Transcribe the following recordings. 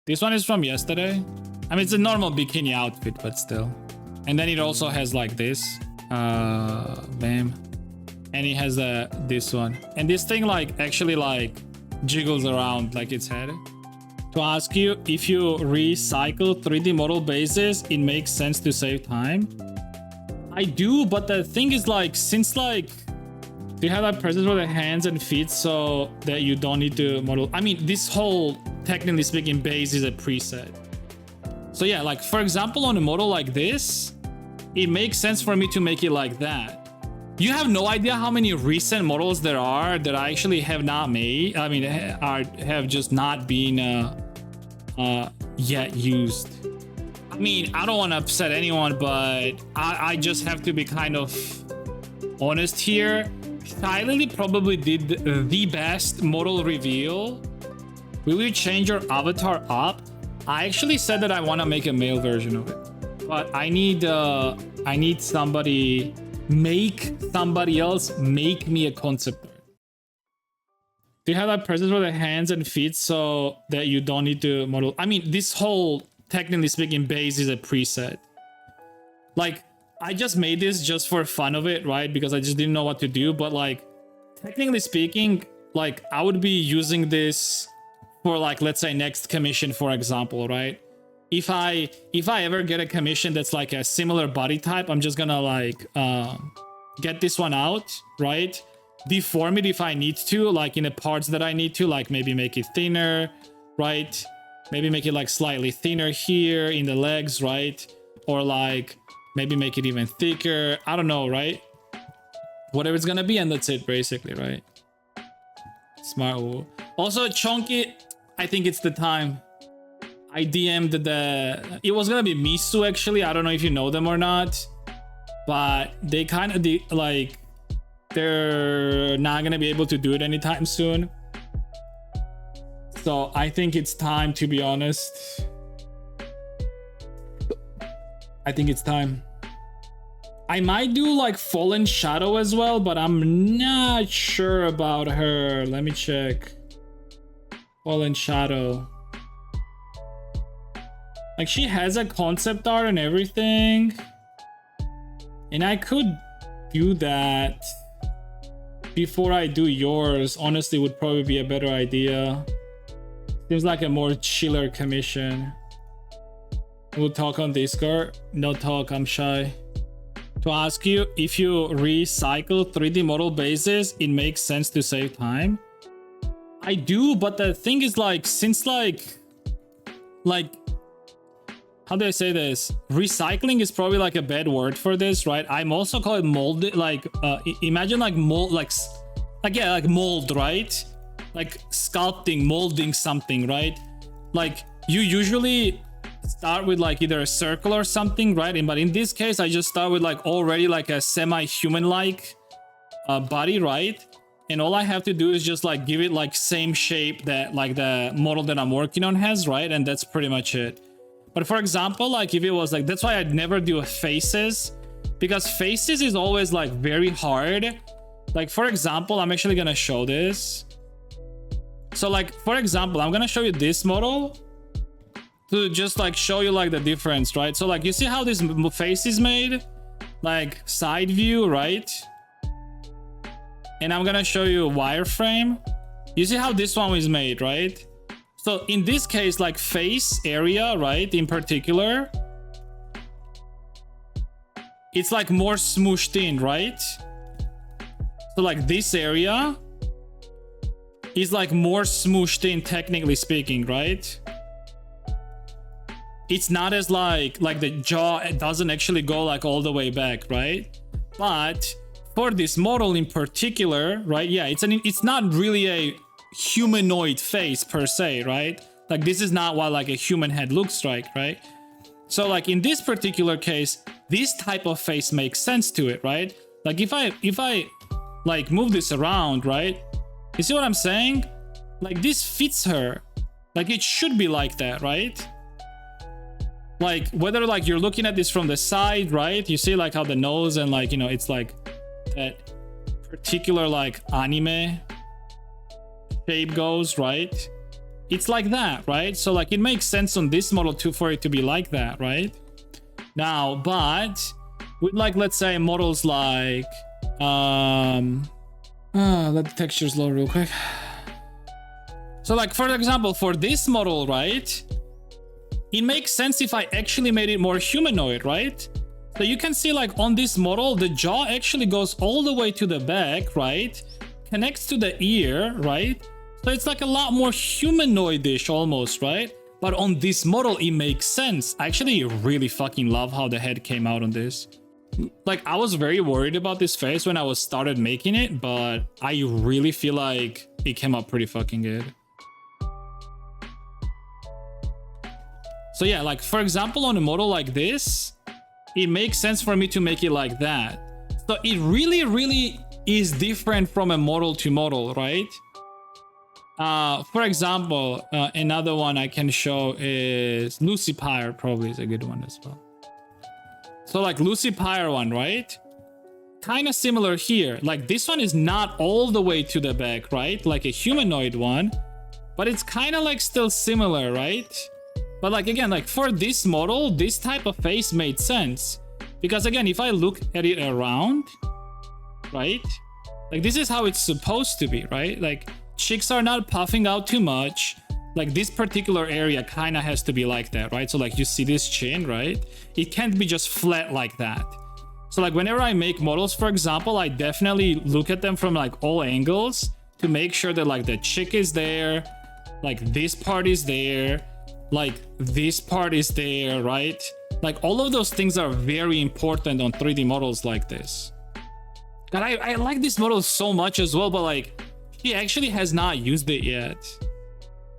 This one is from yesterday. I mean, it's a normal bikini outfit, but still. And then it also has like this. Bam. And it has this one. And this thing like actually like jiggles around like its head. To ask you, if you recycle 3D model bases, it makes sense to save time. I do, but the thing is like, since like you have that presence for the hands and feet so that you don't need to model. I mean, this whole, technically speaking, base is a preset. So yeah, like for example, on a model like this, it makes sense for me to make it like that. You have no idea how many recent models there are that I actually have not made. I mean, have just not been yet used. I mean, I don't want to upset anyone, but I just have to be kind of honest here. Shy Lily probably did the best model reveal. Will you change your avatar up? I actually said that I want to make a male version of it, but I need somebody else make me a concept art. Do you have that presence for the hands and feet so that you don't need to model? I mean, this whole, technically speaking, base is a preset. Like, I just made this just for fun of it, right? Because I just didn't know what to do. But like, technically speaking, like I would be using this for like, let's say next commission, for example, right? If I ever get a commission that's like a similar body type, I'm just gonna like get this one out, right? Deform it if I need to, like in the parts that I need to, like maybe make it thinner, right? Maybe make it like slightly thinner here in the legs, right? Or like maybe make it even thicker. I don't know, right? Whatever it's gonna be, and that's it basically, right? Smart. Also, Chunky, I think it's the time. I DM'd it was gonna be Misu actually. I don't know if you know them or not, but they kind of like, they're not gonna be able to do it anytime soon. So I think it's time, to be honest. I think it's time. I might do like Fallen Shadow as well, but I'm not sure about her. Let me check. Fallen Shadow. Like, she has a concept art and everything. And I could do that before I do yours. Honestly, would probably be a better idea. Seems like a more chiller commission. We'll talk on Discord. No talk, I'm shy. To ask you, if you recycle 3D model bases, it makes sense to save time. I do, but the thing is like, since like how do I say this? Recycling is probably like a bad word for this, right? I'm also call it mold. Like, imagine like mold, like yeah, like mold, right? Like sculpting, molding something, right? Like you usually start with like either a circle or something, right? But in this case, I just start with like already like a semi-human like body, right? And all I have to do is just like give it like same shape that like the model that I'm working on has, right? And that's pretty much it. But for example, like if it was like, that's why I'd never do faces, because faces is always like very hard. Like for example, I'm actually gonna show this. So like, for example, I'm gonna show you this model to just like show you like the difference, right? So like, you see how this face is made? Like side view, right? And I'm gonna show you wireframe. You see how this one is made, right? So in this case, like face area, right, in particular, it's like more smooshed in, right? So like this area is like more smooshed in, technically speaking, right? It's not as like the jaw, it doesn't actually go like all the way back, right? But for this model in particular, right? Yeah, it's not really a humanoid face per se, right? Like this is not what like a human head looks like, right? So like in this particular case, this type of face makes sense to it, right? Like if I like move this around, right? You see what I'm saying? Like this fits her. Like it should be like that, right? Like whether like you're looking at this from the side, right? You see like how the nose and like, you know, it's like that particular like anime shape goes, right? it's like that, right? So like it makes sense on this model too for it to be like that, right? Now, but with like, let's say models like, let the textures load real quick. So like, for example, for this model, right? It makes sense if I actually made it more humanoid, right? So you can see like on this model, the jaw actually goes all the way to the back, right? Connects to the ear, right? So it's like a lot more humanoid-ish almost, right? But on this model, it makes sense. I actually really fucking love how the head came out on this. Like, I was very worried about this face when I started making it, but I really feel like it came out pretty fucking good. So yeah, like for example, on a model like this, it makes sense for me to make it like that. So it really is different from a model to model, right? For example, another one I can show is Lucy Pyre, probably is a good one as well. So like Lucy Pyre one, right? Kind of similar here. Like this one is not all the way to the back, right? Like a humanoid one, but it's kind of like still similar, right? But like again, like for this model, this type of face made sense. Because again, if I look at it around, right? Like this is how it's supposed to be, right? Like cheeks are not puffing out too much. Like this particular area kind of has to be like that, right? So like you see this chin, right? It can't be just flat like that. So like whenever I make models, for example, I definitely look at them from like all angles to make sure that like the cheek is there, like this part is there, like this part is there, right? Like all of those things are very important on 3D models like this. God, I like this model so much as well, but like she actually has not used it yet,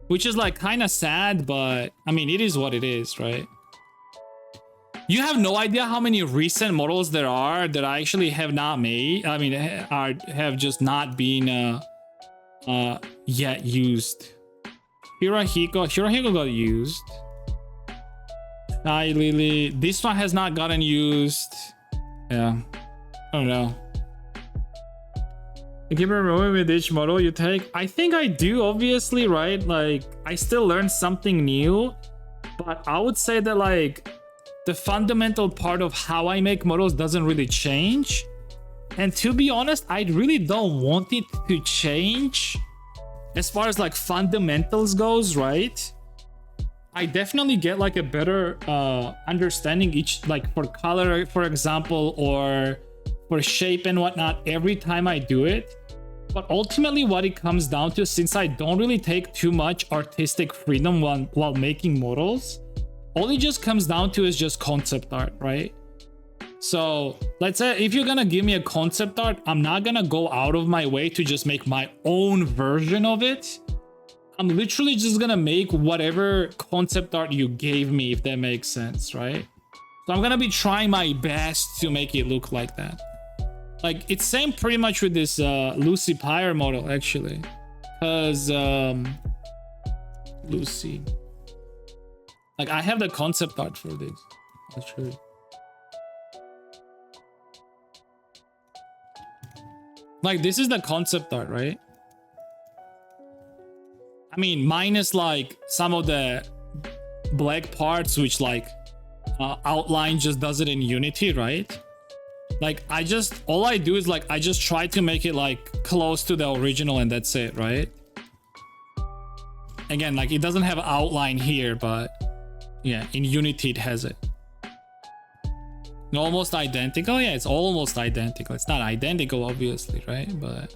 which is like kind of sad, but I mean, it is what it is, right? You have no idea how many recent models there are that I actually have not made. I mean, have just not been yet used. Hirohiko got used. Hi Lily, this one has not gotten used. Yeah, I don't know. You keep removing with each model you take. I think I do, obviously, right? Like, I still learn something new, but I would say that like the fundamental part of how I make models doesn't really change. And to be honest, I really don't want it to change as far as like fundamentals goes, right? I definitely get like a better understanding each, like for color, for example, or for shape and whatnot every time I do it. But ultimately what it comes down to, since I don't really take too much artistic freedom while making models, all it just comes down to is just concept art, right? So let's say if you're gonna give me a concept art, I'm not gonna go out of my way to just make my own version of it. I'm literally just gonna make whatever concept art you gave me, if that makes sense, right? So I'm gonna be trying my best to make it look like that. Like it's same pretty much with this Lucy Pyre model actually, because Lucy, like I have the concept art for this actually. Like this is the concept art, right? I mean, minus like some of the black parts, which like outline just does it in Unity, right? Like all I do is like I just try to make it like close to the original and that's it, right? Again, like it doesn't have outline here, but yeah, in Unity it has it. Almost identical. Yeah, it's almost identical. It's not identical, obviously, right? But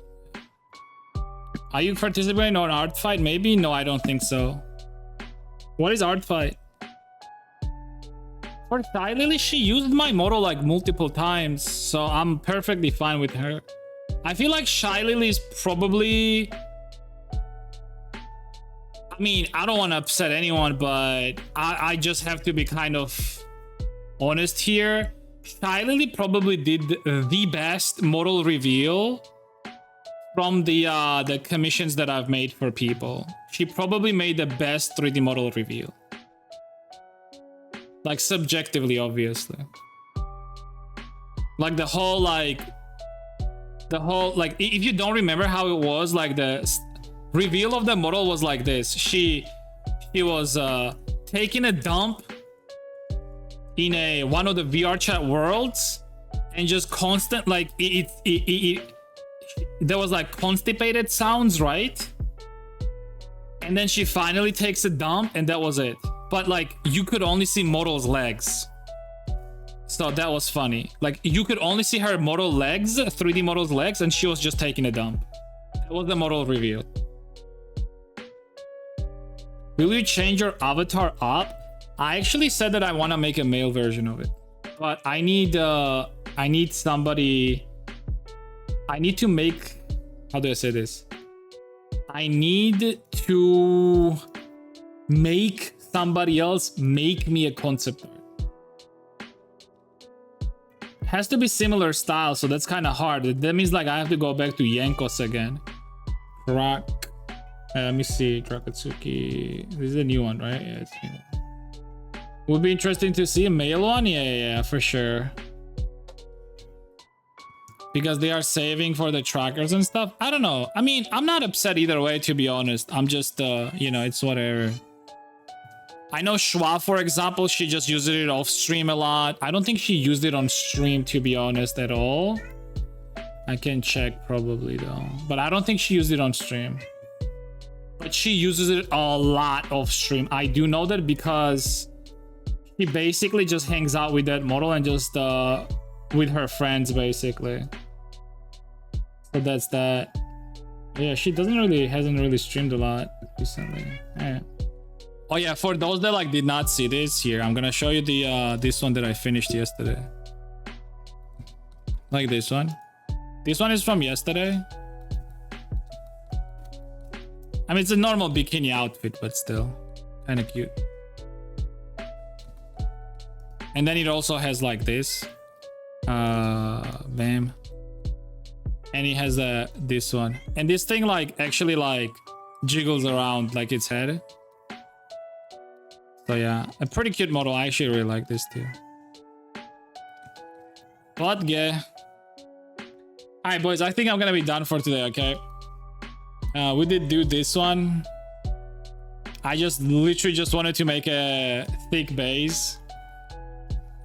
are you participating on Art Fight? Maybe. No, I don't think so. What is Art Fight? For Shy Lily, she used my model like multiple times, so I'm perfectly fine with her. I feel like Shy Lily is probably, I mean, I don't want to upset anyone, but I just have to be kind of honest here. Shy Lily probably did the best model reveal from the commissions that I've made for people. She probably made the best 3D model reveal. Like subjectively, obviously. Like the whole, if you don't remember how it was, like reveal of the model was like this. She was taking a dump in one of the VR chat worlds, and just constant like there was like constipated sounds, right? And then she finally takes a dump, and that was it. But like you could only see model's legs, so that was funny. Like you could only see her model legs, 3D model's legs, and she was just taking a dump. That was the model reveal. Will you change your avatar up? I actually said that I want to make a male version of it, but I need somebody. I need to make, how do I say this? I need to make somebody else make me a concept art. Has to be similar style, so that's kind of hard. That means like I have to go back to Yankos again. Rock. Let me see. Drakatsuki. This is a new one, right? Yeah, it's new. Would be interesting to see a male one. Yeah, for sure. Because they are saving for the trackers and stuff. I don't know. I mean, I'm not upset either way, to be honest. I'm just, you know, it's whatever. I know Schwa, for example, she just used it off stream a lot. I don't think she used it on stream, to be honest, at all. I can check probably though, but I don't think she used it on stream. But she uses it a lot off stream. I do know that because she basically just hangs out with that model and just with her friends basically. So that's that. Yeah, she hasn't really streamed a lot recently. Yeah. Oh yeah, for those that like did not see this here, I'm gonna show you the this one that I finished yesterday. Like this one. This one is from yesterday. I mean, it's a normal bikini outfit, but still kind of cute. And then it also has like this. Bam. And it has this one. And this thing like actually like jiggles around like its head. So yeah, a pretty cute model. I actually really like this too. But yeah. Alright boys, I think I'm gonna be done for today, okay? We did do this one. I just literally just wanted to make a thick base.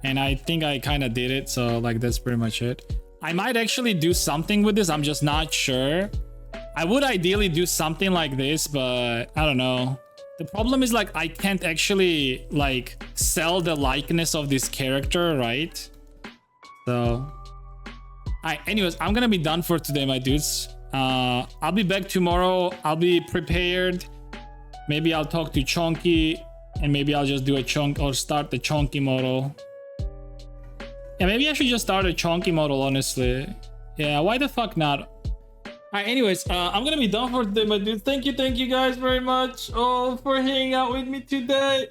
And I think I kind of did it, so like that's pretty much it. I might actually do something with this, I'm just not sure. I would ideally do something like this, but I don't know. The problem is like I can't actually like sell the likeness of this character, right? So alright, anyways, I'm gonna be done for today, my dudes. I'll be back tomorrow. I'll be prepared. Maybe I'll talk to Chonky, and maybe I'll just do a chunk or start the Chonky model. Yeah, maybe I should just start a Chonky model, honestly. Yeah, why the fuck not? Alright, anyways, I'm gonna be done for today, my dude. Thank you guys very much all for hanging out with me today.